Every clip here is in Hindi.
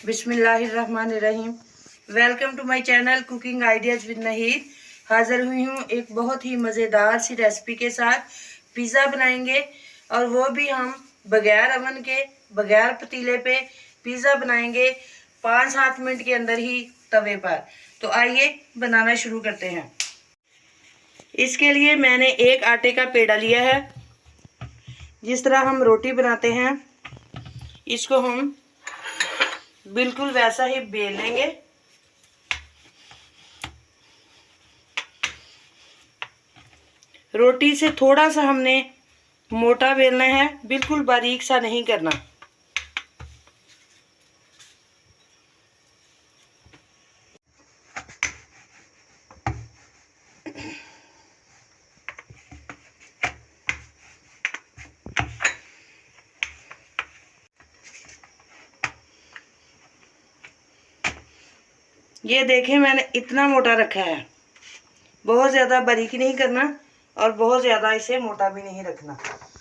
बिस्मिल्लाहिर्रहमानिर्रहीम। Welcome to my channel cooking ideas with Nahid. हाज़िर हुई हूँ एक बहुत ही मज़ेदार सी रेसिपी के साथ। पिज़्ज़ा बनाएंगे और वो भी हम बगैर अवन के, बगैर पतीले पे पिज़्ज़ा बनाएंगे 5-7 मिनट के अंदर ही तवे पर। तो आइए बनाना शुरू करते हैं। इसके लिए मैंने एक आटे का पेड़ा लिया है। जिस तरह हम रोटी बनाते हैं इसको हम बिल्कुल वैसा ही बेल लेंगे। रोटी से थोड़ा सा हमने मोटा बेलना है, बिल्कुल बारीक सा नहीं करना। ये देखें, मैंने इतना मोटा रखा है। बहुत ज़्यादा बारीक नहीं करना और बहुत ज़्यादा इसे मोटा भी नहीं रखना।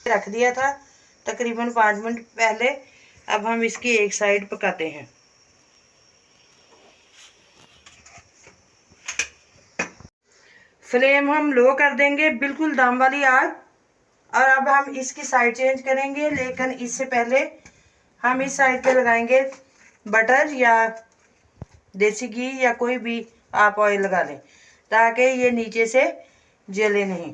रख दिया था तकरीबन 5 मिनट पहले। अब हम इसकी एक साइड पकाते हैं। फ्लेम हम लो कर देंगे, बिल्कुल दम वाली आग। और अब हम इसकी साइड चेंज करेंगे, लेकिन इससे पहले हम इस साइड पे लगाएंगे बटर या देसी घी या कोई भी आप ऑयल लगा लें, ताकि ये नीचे से जले नहीं।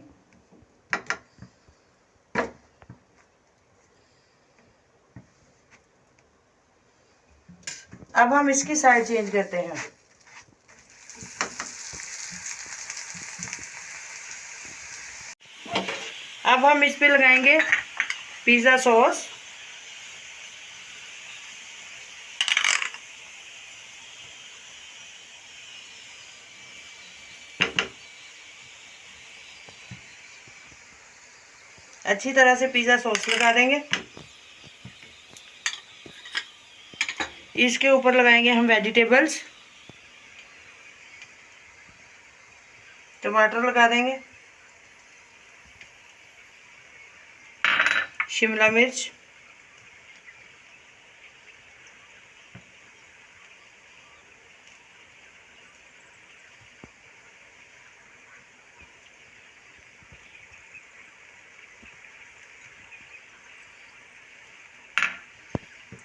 अब हम इसकी साइड चेंज करते हैं। अब हम इस पे लगाएंगे पिज़्ज़ा सॉस। अच्छी तरह से पिज़्ज़ा सॉस लगा देंगे। इसके ऊपर लगाएंगे हम वेजिटेबल्स। टमाटर लगा देंगे, शिमला मिर्च,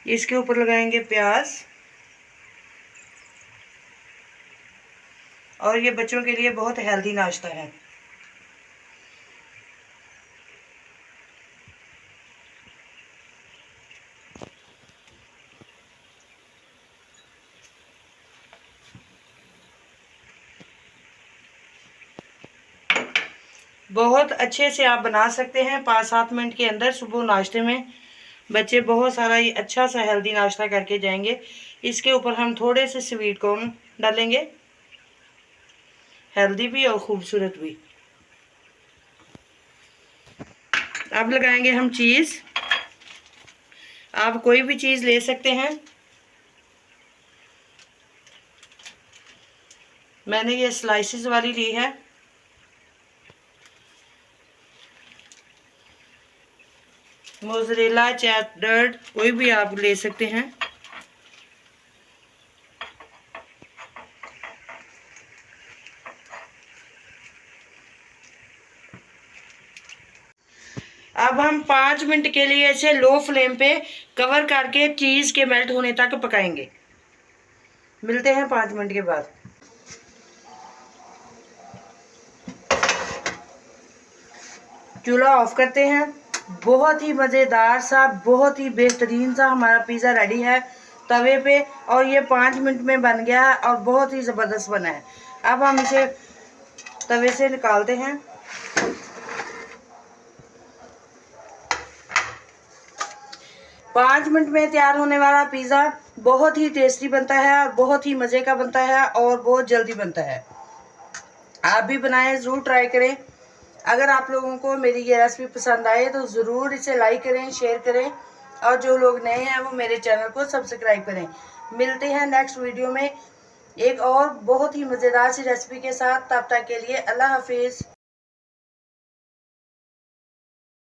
इसके ऊपर लगाएंगे प्याज। और ये बच्चों के लिए बहुत हेल्दी नाश्ता है। बहुत अच्छे से आप बना सकते हैं 5-7 मिनट के अंदर। सुबह नाश्ते में बच्चे बहुत सारा ये अच्छा सा हेल्दी नाश्ता करके जाएंगे। इसके ऊपर हम थोड़े से स्वीट कॉर्न डालेंगे, हेल्दी भी और खूबसूरत भी। अब लगाएंगे हम चीज़। आप कोई भी चीज़ ले सकते हैं। मैंने ये स्लाइसेस वाली ली है। मोज़रेला, चेडर, कोई भी आप ले सकते हैं। अब हम 5 मिनट के लिए इसे लो फ्लेम पे कवर करके चीज़ के मेल्ट होने तक पकाएंगे। मिलते हैं 5 मिनट के बाद। चूल्हा ऑफ करते हैं। बहुत ही मज़ेदार सा, बहुत ही बेहतरीन सा हमारा पिज़्ज़ा रेडी है तवे पे। और ये 5 मिनट में बन गया है और बहुत ही ज़बरदस्त बना है। अब हम इसे तवे से निकालते हैं। पाँच मिनट में तैयार होने वाला पिज़्ज़ा बहुत ही टेस्टी बनता है और बहुत ही मज़े का बनता है और बहुत जल्दी बनता है। आप भी बनाएं, ज़रूर ट्राई करें। अगर आप लोगों को मेरी ये रेसिपी पसंद आए तो ज़रूर इसे लाइक करें, शेयर करें और जो लोग नए हैं वो मेरे चैनल को सब्सक्राइब करें। मिलते हैं नेक्स्ट वीडियो में एक और बहुत ही मज़ेदार सी रेसिपी के साथ। तब तक के लिए अल्लाह हाफिज़।